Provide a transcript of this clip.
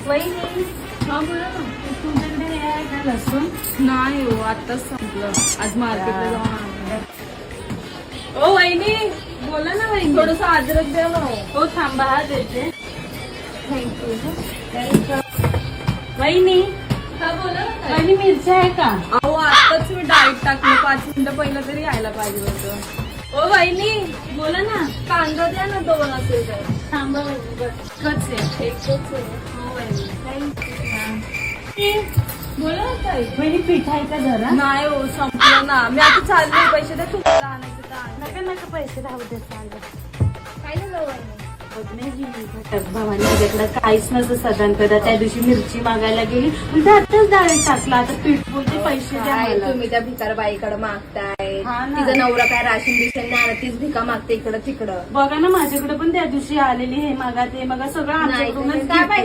वहिनी. हा बोला ना. तुमच्याकडे हे आहे का लसूण? नाही हो, आताच संपलं. आज मार्केटला जाऊन आणलं. ओ वहिनी, बोला ना वहिनी. थोडस अद्रक द्या ना. हो थांबा, हा देते. थँक्यू. वहिनी, हा बोला ना. वहिनी मिरची आहे का? अहो आताच मी डाएट टाकलं, 5 मिनिटं पहिलं तरी यायला पाहिजे होतं. ओ वहिनी, बोला ना. कांदा द्या ना 2 असेल तर. थांबा वहिनी, बस आहे. एकच आहे. हो वहिनी. थँक्यू. बोला ना ताई. वहिनी पीठ आहे का जरा? नाही हो, संपलं ना. मी आता चालले, पैसे द्या तुम्हाला आणायचं तर आण. नका नका, पैसे राहू दे, चालेल. काय झालं वहिनी? भावाने माझ्याकडे काहीच नसतं सदान कदा. त्या दिवशी मिरची मागायला गेली आणि त्यातच डाळीत टाकला. आता पीठ बोलते पैसे द्या काय मला. तुम्ही त्या भिकारबाईकडे मागताय. हा ना. तिचा नवरा काय राशन बिशन नाही आणत, तीच भिका मागते इकडं तिकडं. बघा ना, माझ्याकडे पण त्या दिवशी आलेली हे मागा ते मागा सगळं नाही, आमच्याकडूनच काय घेतलं.